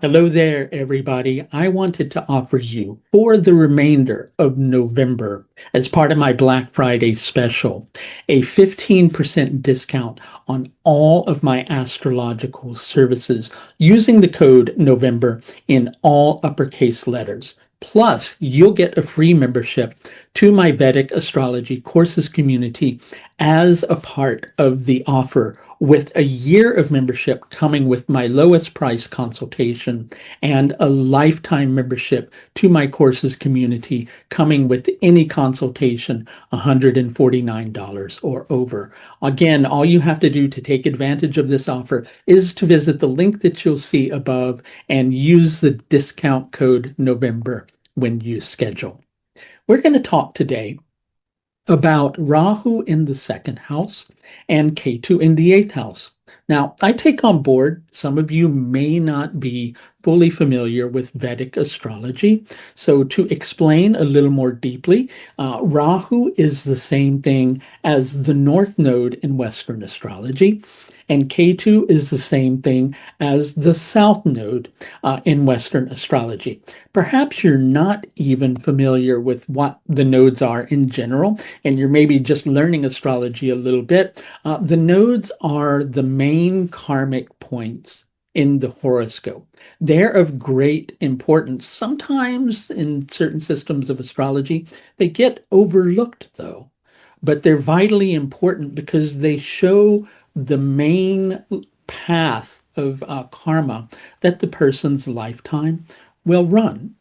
Hello there, everybody. I wanted to offer you for the remainder of November, as part of my Black Friday special, a 15% discount on all of my astrological services using the code November in all uppercase letters. Plus, you'll get a free membership to my Vedic astrology courses community as a part of the offer, with a year of membership coming with my lowest price consultation and a lifetime membership to my courses community coming with any consultation $149 or over. Again, all you have to do to take advantage of this offer is to visit the link that you'll see above and use the discount code November when you schedule. We're going to talk today about Rahu in the second house and Ketu in the eighth house. Now, I take on board, some of you may not be fully familiar with Vedic astrology. So, to explain a little more deeply, Rahu is the same thing as the North Node in Western astrology, and Ketu is the same thing as the South Node in Western astrology. Perhaps you're not even familiar with what the nodes are in general, and you're maybe just learning astrology a little bit. The nodes are the main karmic points in the horoscope. They're of great importance. Sometimes in certain systems of astrology, they get overlooked though, but they're vitally important because they show the main path of karma that the person's lifetime will run.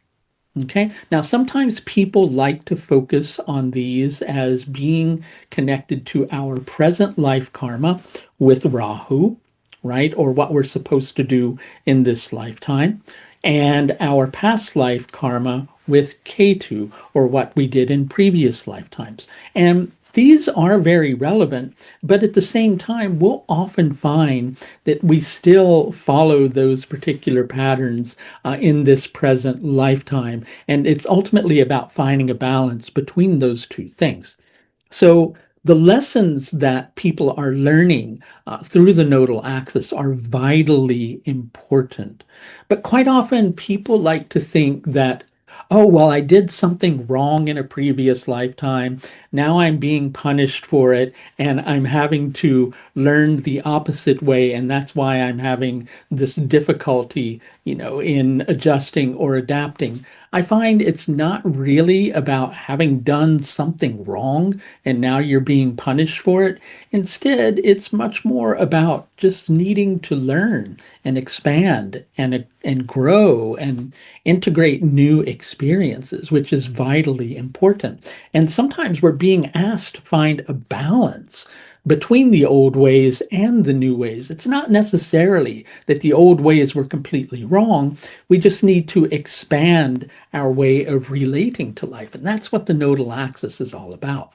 Okay, now sometimes people like to focus on these as being connected to our present life karma with Rahu, right? Or what we're supposed to do in this lifetime, and our past life karma with Ketu, or what we did in previous lifetimes. And these are very relevant, but at the same time, we'll often find that we still follow those particular patterns in this present lifetime. And it's ultimately about finding a balance between those two things. So the lessons that people are learning through the nodal axis are vitally important. But quite often people like to think that, oh, well, I did something wrong in a previous lifetime. Now I'm being punished for it, and I'm having to learn the opposite way. And that's why I'm having this difficulty, in adjusting or adapting. I find it's not really about having done something wrong and now you're being punished for it. Instead, it's much more about just needing to learn and expand and grow and integrate new experiences, which is vitally important. And sometimes we're being asked to find a balance between the old ways and the new ways. It's not necessarily that the old ways were completely wrong. We just need to expand our way of relating to life. And that's what the nodal axis is all about.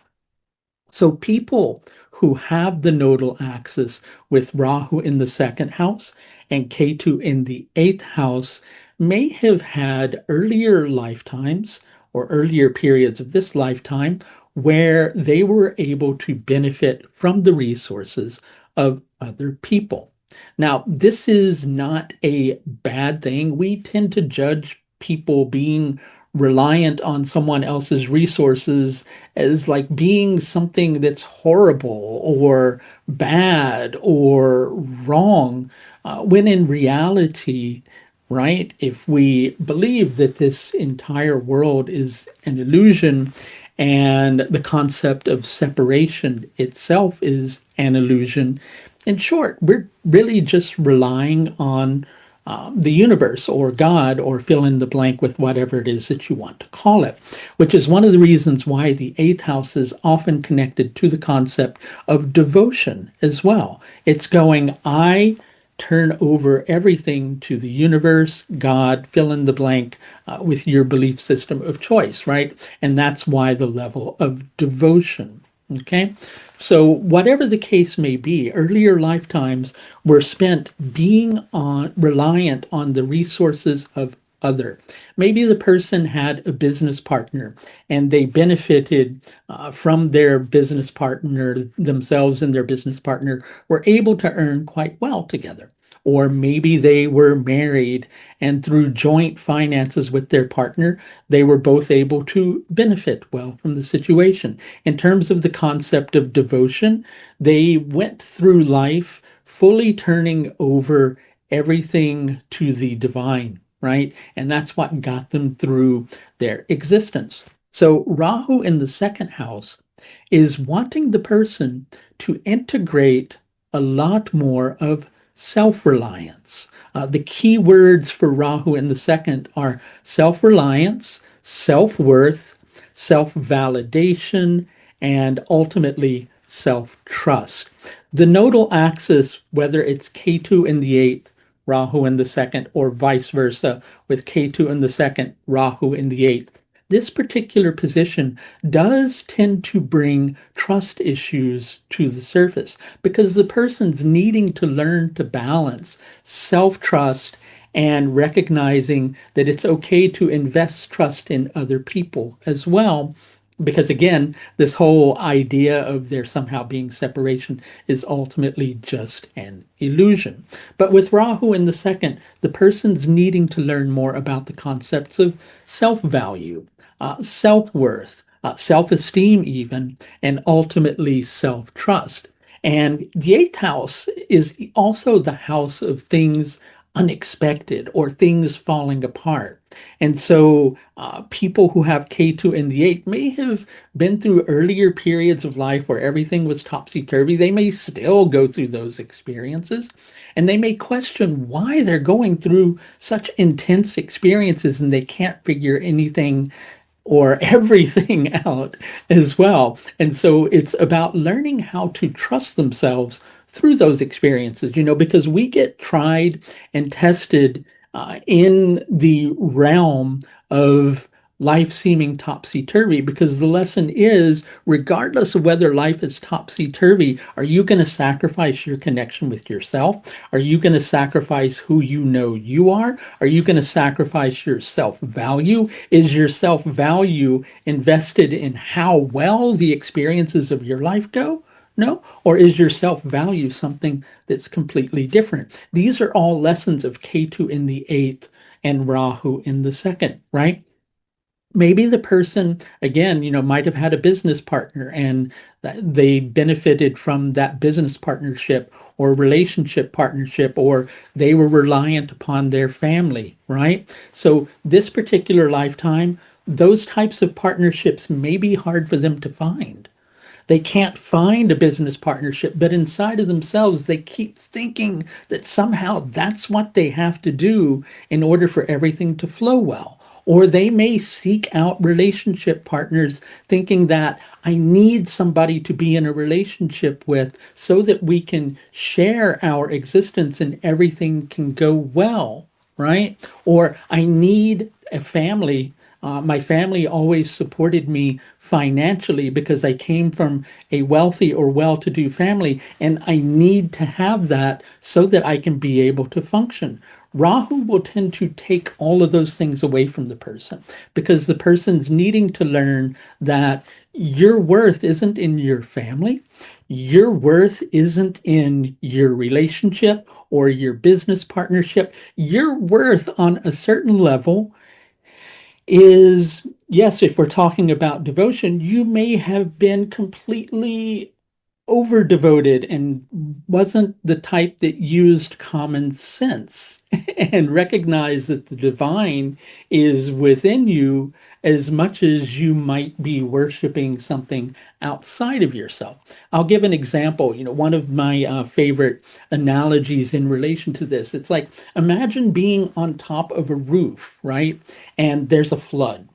So people who have the nodal axis with Rahu in the second house and Ketu in the eighth house may have had earlier lifetimes or earlier periods of this lifetime where they were able to benefit from the resources of other people. Now, this is not a bad thing. We tend to judge people being reliant on someone else's resources as like being something that's horrible or bad or wrong, when in reality, right, if we believe that this entire world is an illusion and the concept of separation itself is an illusion, in short, we're really just relying on the universe or God, or fill in the blank with whatever it is that you want to call it, which is one of the reasons why the eighth house is often connected to the concept of devotion as well. It's going, I turn over everything to the universe, God, fill in the blank with your belief system of choice, right? And that's why the level of devotion. Okay, so whatever the case may be, earlier lifetimes were spent being reliant on the resources of other. Maybe the person had a business partner and they benefited from their business partner, themselves and their business partner were able to earn quite well together. Or maybe they were married and through joint finances with their partner, they were both able to benefit well from the situation. In terms of the concept of devotion, they went through life fully turning over everything to the divine, right? And that's what got them through their existence. So Rahu in the second house is wanting the person to integrate a lot more of self-reliance. The key words for Rahu in the second are self-reliance, self-worth, self-validation, and ultimately self-trust. The nodal axis, whether it's Ketu in the eighth, Rahu in the second, or vice versa, with Ketu in the second, Rahu in the eighth, this particular position does tend to bring trust issues to the surface because the person's needing to learn to balance self-trust and recognizing that it's okay to invest trust in other people as well. Because again, this whole idea of there somehow being separation is ultimately just an illusion. But with Rahu in the second, the person's needing to learn more about the concepts of self value, self worth, self esteem, even, and ultimately self trust. And the eighth house is also the house of things unexpected or things falling apart. And so people who have K2 in the eighth may have been through earlier periods of life where everything was topsy-turvy. They may still go through those experiences, and they may question why they're going through such intense experiences and they can't figure anything or everything out as well. And so it's about learning how to trust themselves through those experiences, because we get tried and tested in the realm of life seeming topsy-turvy because the lesson is regardless of whether life is topsy-turvy, are you going to sacrifice your connection with yourself? Are you going to sacrifice who you know you are you going to sacrifice your self-value? Is your self-value invested in how well the experiences of your life go? No? Or is your self value something that's completely different? These are all lessons of Ketu in the eighth and Rahu in the second, right? Maybe the person, again, might have had a business partner and they benefited from that business partnership or relationship partnership, or they were reliant upon their family, right? So, this particular lifetime, those types of partnerships may be hard for them to find. They can't find a business partnership, but inside of themselves, they keep thinking that somehow that's what they have to do in order for everything to flow well. Or they may seek out relationship partners thinking that I need somebody to be in a relationship with so that we can share our existence and everything can go well, right? Or I need a family. My family always supported me financially because I came from a wealthy or well to do family, and I need to have that so that I can be able to function. Rahu will tend to take all of those things away from the person because the person's needing to learn that your worth isn't in your family. Your worth isn't in your relationship or your business partnership. Your worth on a certain level is, yes, if we're talking about devotion, you may have been completely over devoted and wasn't the type that used common sense and recognized that the divine is within you as much as you might be worshiping something outside of yourself. I'll give an example. One of my favorite analogies in relation to this, it's like imagine being on top of a roof, right? And there's a flood.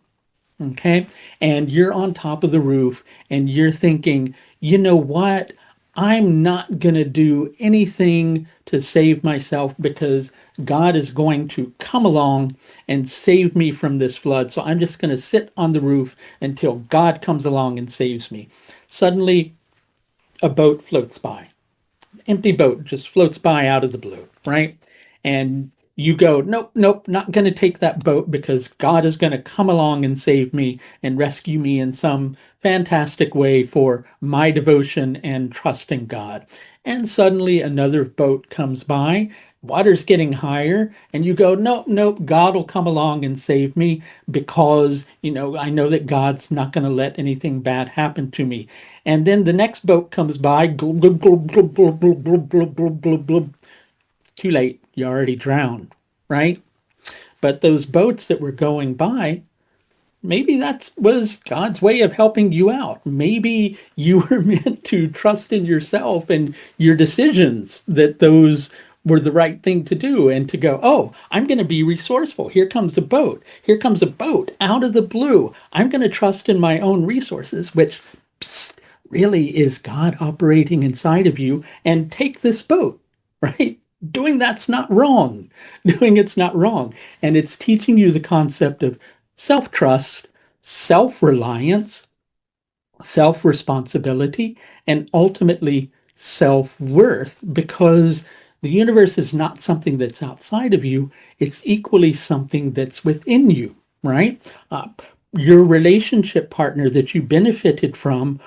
Okay. And you're on top of the roof and you're thinking, you know what? I'm not going to do anything to save myself because God is going to come along and save me from this flood. So I'm just going to sit on the roof until God comes along and saves me. Suddenly, a boat floats by, empty boat just floats by out of the blue, right? And you go, nope, nope, not going to take that boat because God is going to come along and save me and rescue me in some fantastic way for my devotion and trusting God. And suddenly another boat comes by, water's getting higher, and you go, nope, nope, God will come along and save me because, I know that God's not going to let anything bad happen to me. And then the next boat comes by, glub, glub, glub, glub, glub, glub, glub, glub, glub, glub, glub. Too late, you already drowned, right? But those boats that were going by, maybe that was God's way of helping you out. Maybe you were meant to trust in yourself and your decisions, that those were the right thing to do, and to go, oh, I'm going to be resourceful. Here comes a boat. Here comes a boat out of the blue. I'm going to trust in my own resources, which really is God operating inside of you, and take this boat, right? Doing that's not wrong. Doing it's not wrong. And it's teaching you the concept of self trust, self reliance, self responsibility, and ultimately self worth, because the universe is not something that's outside of you, it's equally something that's within you, right? Your relationship partner that you benefited from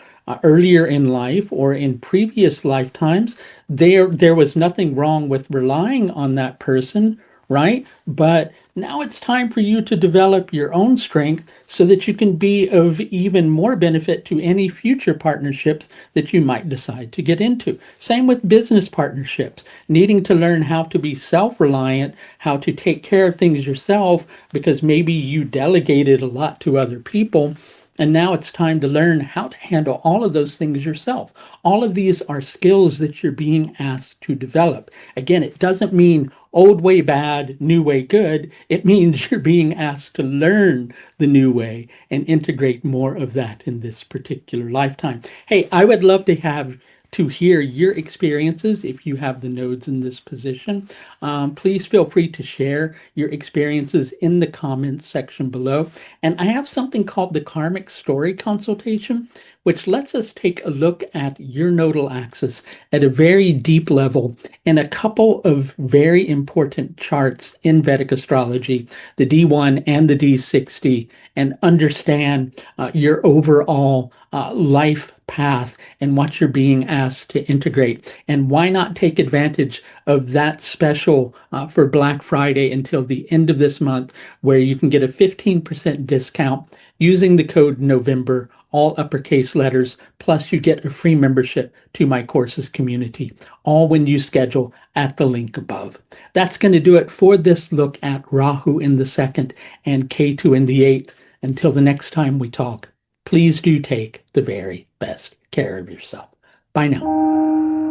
earlier in life or in previous lifetimes, there was nothing wrong with relying on that person, right? But now it's time for you to develop your own strength so that you can be of even more benefit to any future partnerships that you might decide to get into. Same with business partnerships, needing to learn how to be self-reliant, how to take care of things yourself, because maybe you delegated a lot to other people. And now it's time to learn how to handle all of those things yourself. All of these are skills that you're being asked to develop. Again, it doesn't mean old way bad, new way good. It means you're being asked to learn the new way and integrate more of that in this particular lifetime. Hey, I would love to hear your experiences if you have the nodes in this position. Please feel free to share your experiences in the comments section below. And I have something called the Karmic Story consultation, which lets us take a look at your nodal axis at a very deep level in a couple of very important charts in Vedic astrology, the D1 and the D60, and understand your overall life path and what you're being asked to integrate. And why not take advantage of that special for Black Friday until the end of this month, where you can get a 15% discount using the code November, all uppercase letters, plus you get a free membership to my courses community, all when you schedule at the link above. That's going to do it for this look at Rahu in the second and Ketu in the eighth. Until the next time we talk, please do take the very best care of yourself. Bye now.